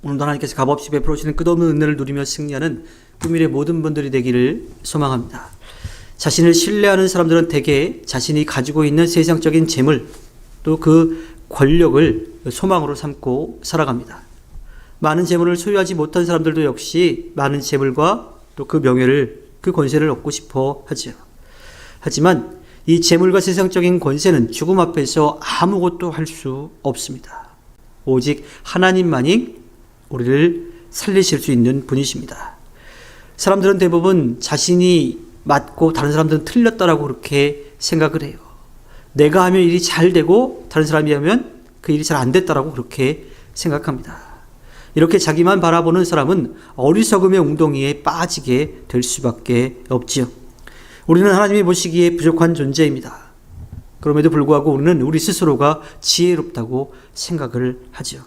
오늘도 하나님께서 값없이 베풀어 주시는 끝없는 은혜를 누리며 승리하는 꿈일의 모든 분들이 되기를 소망합니다. 자신을 신뢰하는 사람들은 대개 자신이 가지고 있는 세상적인 재물 또 그 권력을 소망으로 삼고 살아갑니다. 많은 재물을 소유하지 못한 사람들도 역시 많은 재물과 또 그 명예를 그 권세를 얻고 싶어 하죠. 하지만 이 재물과 세상적인 권세는 죽음 앞에서 아무것도 할 수 없습니다. 오직 하나님만이 우리를 살리실 수 있는 분이십니다. 사람들은 대부분 자신이 맞고 다른 사람들은 틀렸다라고 그렇게 생각을 해요. 내가 하면 일이 잘 되고 다른 사람이 하면 그 일이 잘 안 됐다라고 그렇게 생각합니다. 이렇게 자기만 바라보는 사람은 어리석음의 웅덩이에 빠지게 될 수밖에 없지요. 우리는 하나님이 보시기에 부족한 존재입니다. 그럼에도 불구하고 우리는 우리 스스로가 지혜롭다고 생각을 하죠.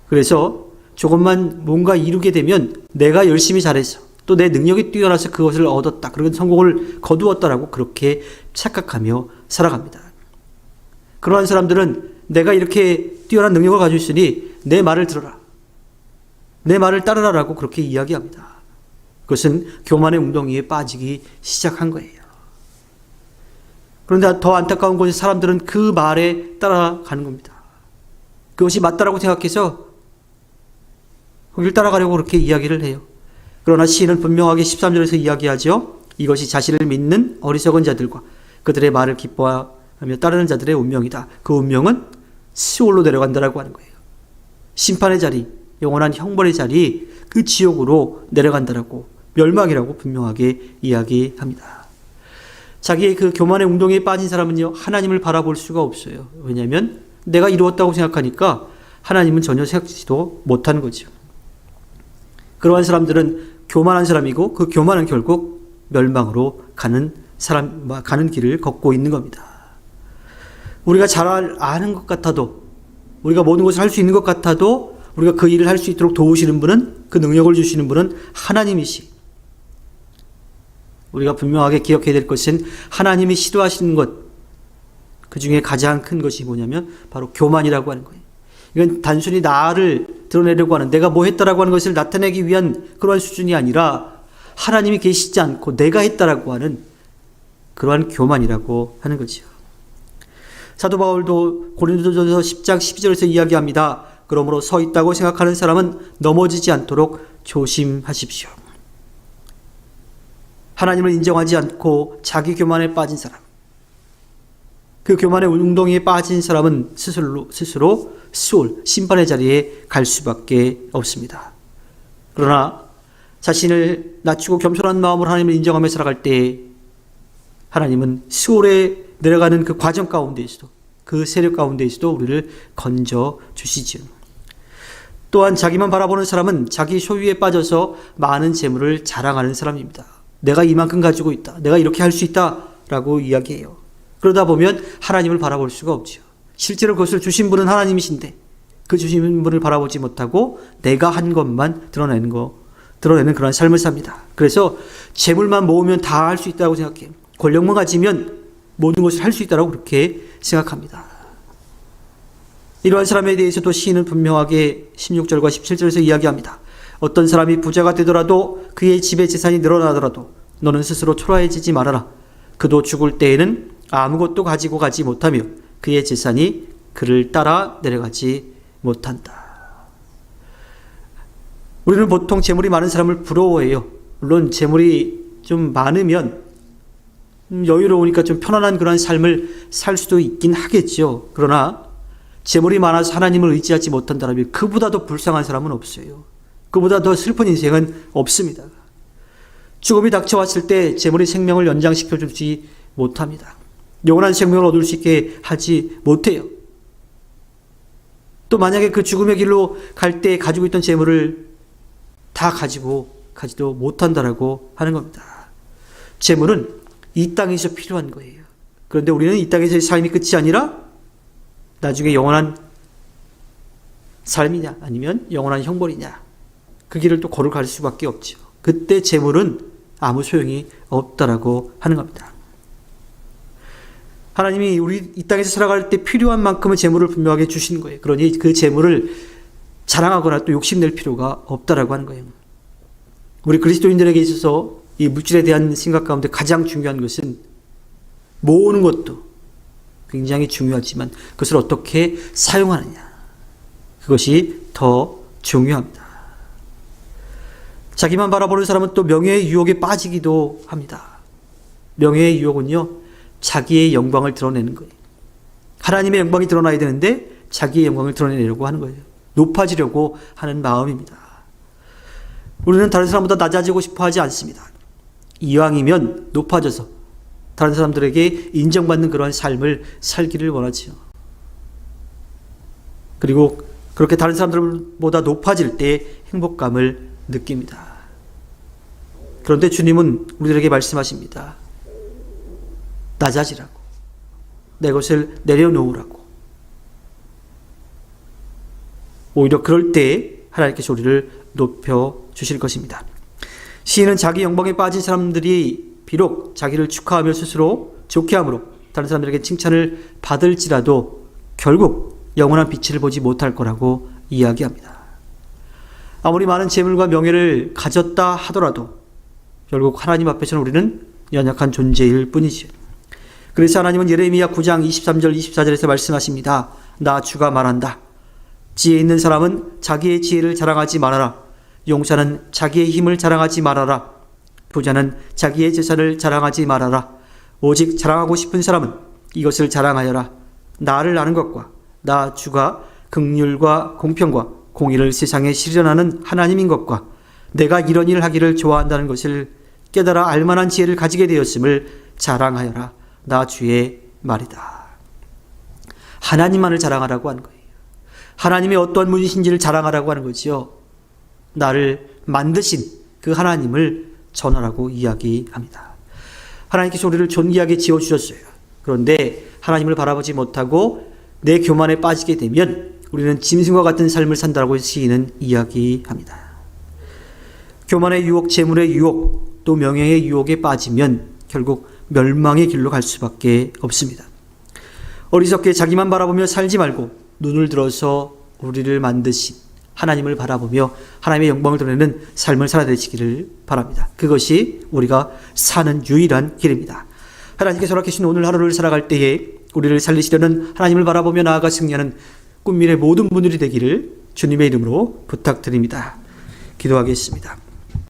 그래서 조금만 뭔가 이루게 되면 내가 열심히 잘해서 또 내 능력이 뛰어나서 그것을 얻었다. 그런 성공을 거두었다라고 그렇게 착각하며 살아갑니다. 그러한 사람들은 내가 이렇게 뛰어난 능력을 가지고 있으니 내 말을 들어라. 내 말을 따르라라고 그렇게 이야기합니다. 그것은 교만의 웅덩이에 빠지기 시작한 거예요. 그런데 더 안타까운 것은 사람들은 그 말에 따라가는 겁니다. 그것이 맞다라고 생각해서 거기를 따라가려고 그렇게 이야기를 해요. 그러나 시인은 분명하게 13절에서 이야기하죠. 이것이 자신을 믿는 어리석은 자들과 그들의 말을 기뻐하며 따르는 자들의 운명이다. 그 운명은 시올로 내려간다라고 하는 거예요. 심판의 자리, 영원한 형벌의 자리, 그 지옥으로 내려간다라고, 멸망이라고 분명하게 이야기합니다. 자기의 그 교만의 웅덩이에 빠진 사람은요, 하나님을 바라볼 수가 없어요. 왜냐하면 내가 이루었다고 생각하니까 하나님은 전혀 생각지도 못하는 거죠. 그러한 사람들은 교만한 사람이고 그 교만은 결국 멸망으로 가는 길을 걷고 있는 겁니다. 우리가 잘 아는 것 같아도, 우리가 모든 것을 할 수 있는 것 같아도 우리가 그 일을 할 수 있도록 도우시는 분은, 그 능력을 주시는 분은 하나님이시. 우리가 분명하게 기억해야 될 것은 하나님이 싫어하시는 것, 그 중에 가장 큰 것이 뭐냐면 바로 교만이라고 하는 거예요. 이건 단순히 나를 드러내려고 하는, 내가 뭐 했다라고 하는 것을 나타내기 위한 그러한 수준이 아니라 하나님이 계시지 않고 내가 했다라고 하는 그러한 교만이라고 하는 거죠. 사도 바울도 고린도전서 10장 12절에서 이야기합니다. 그러므로 서 있다고 생각하는 사람은 넘어지지 않도록 조심하십시오. 하나님을 인정하지 않고 자기 교만에 빠진 사람, 그 교만의 웅덩이에 빠진 사람은 스스로 수올, 심판의 자리에 갈 수밖에 없습니다. 그러나 자신을 낮추고 겸손한 마음으로 하나님을 인정하며 살아갈 때 하나님은 수올에 내려가는 그 과정 가운데에서도, 그 세력 가운데에서도 우리를 건져 주시지요. 또한 자기만 바라보는 사람은 자기 소유에 빠져서 많은 재물을 자랑하는 사람입니다. 내가 이만큼 가지고 있다. 내가 이렇게 할 수 있다. 라고 이야기해요. 그러다 보면 하나님을 바라볼 수가 없죠. 실제로 그것을 주신 분은 하나님이신데 그 주신 분을 바라보지 못하고 내가 한 것만 드러내는 그런 삶을 삽니다. 그래서 재물만 모으면 다 할 수 있다고 생각해요. 권력만 가지면 모든 것을 할 수 있다고 그렇게 생각합니다. 이러한 사람에 대해서도 시인은 분명하게 16절과 17절에서 이야기합니다. 어떤 사람이 부자가 되더라도 그의 집의 재산이 늘어나더라도 너는 스스로 초라해지지 말아라. 그도 죽을 때에는 아무것도 가지고 가지 못하며 그의 재산이 그를 따라 내려가지 못한다. 우리는 보통 재물이 많은 사람을 부러워해요. 물론 재물이 좀 많으면 여유로우니까 좀 편안한 그런 삶을 살 수도 있긴 하겠죠. 그러나 재물이 많아서 하나님을 의지하지 못한다면 그보다 더 불쌍한 사람은 없어요. 그보다 더 슬픈 인생은 없습니다. 죽음이 닥쳐왔을 때 재물이 생명을 연장시켜주지 못합니다. 영원한 생명을 얻을 수 있게 하지 못해요. 또 만약에 그 죽음의 길로 갈 때 가지고 있던 재물을 다 가지도 못한다라고 하는 겁니다. 재물은 이 땅에서 필요한 거예요. 그런데 우리는 이 땅에서의 삶이 끝이 아니라 나중에 영원한 삶이냐 아니면 영원한 형벌이냐, 그 길을 또 걸어갈 수밖에 없죠. 그때 재물은 아무 소용이 없다라고 하는 겁니다. 하나님이 우리 이 땅에서 살아갈 때 필요한 만큼의 재물을 분명하게 주시는 거예요. 그러니 그 재물을 자랑하거나 또 욕심낼 필요가 없다라고 하는 거예요. 우리 그리스도인들에게 있어서 이 물질에 대한 생각 가운데 가장 중요한 것은 모으는 것도 굉장히 중요하지만 그것을 어떻게 사용하느냐, 그것이 더 중요합니다. 자기만 바라보는 사람은 또 명예의 유혹에 빠지기도 합니다. 명예의 유혹은요, 자기의 영광을 드러내는 거예요. 하나님의 영광이 드러나야 되는데 자기의 영광을 드러내려고 하는 거예요. 높아지려고 하는 마음입니다. 우리는 다른 사람보다 낮아지고 싶어 하지 않습니다. 이왕이면 높아져서 다른 사람들에게 인정받는 그러한 삶을 살기를 원하지요. 그리고 그렇게 다른 사람들보다 높아질 때 행복감을 느낍니다. 그런데 주님은 우리들에게 말씀하십니다. 낮아지라고. 내 것을 내려놓으라고. 오히려 그럴 때 하나님께서 우리를 높여주실 것입니다. 시인은 자기 영광에 빠진 사람들이 비록 자기를 축하하며 스스로 좋게 함으로 다른 사람들에게 칭찬을 받을지라도 결국 영원한 빛을 보지 못할 거라고 이야기합니다. 아무리 많은 재물과 명예를 가졌다 하더라도 결국 하나님 앞에서는 우리는 연약한 존재일 뿐이지요. 그래서 하나님은 예레미야 9장 23절 24절에서 말씀하십니다. 나 주가 말한다. 지혜 있는 사람은 자기의 지혜를 자랑하지 말아라. 용사는 자기의 힘을 자랑하지 말아라. 부자는 자기의 재산을 자랑하지 말아라. 오직 자랑하고 싶은 사람은 이것을 자랑하여라. 나를 아는 것과 나 주가 긍휼과 공평과 공의를 세상에 실현하는 하나님인 것과 내가 이런 일을 하기를 좋아한다는 것을 깨달아 알만한 지혜를 가지게 되었음을 자랑하여라. 나 주의 말이다. 하나님만을 자랑하라고 하는 거예요. 하나님의 어떠한 분이신지를 자랑하라고 하는 거지요. 나를 만드신 그 하나님을 전하라고 이야기합니다. 하나님께서 우리를 존귀하게 지어주셨어요. 그런데 하나님을 바라보지 못하고 내 교만에 빠지게 되면 우리는 짐승과 같은 삶을 산다고 시인은 이야기합니다. 교만의 유혹, 재물의 유혹, 또 명예의 유혹에 빠지면 결국 멸망의 길로 갈 수밖에 없습니다. 어리석게 자기만 바라보며 살지 말고 눈을 들어서 우리를 만드신 하나님을 바라보며 하나님의 영광을 드러내는 삶을 살아내시기를 바랍니다. 그것이 우리가 사는 유일한 길입니다. 하나님께서 허락하신 오늘 하루를 살아갈 때에 우리를 살리시려는 하나님을 바라보며 나아가 승리하는 꿈미래 모든 분들이 되기를 주님의 이름으로 부탁드립니다. 기도하겠습니다.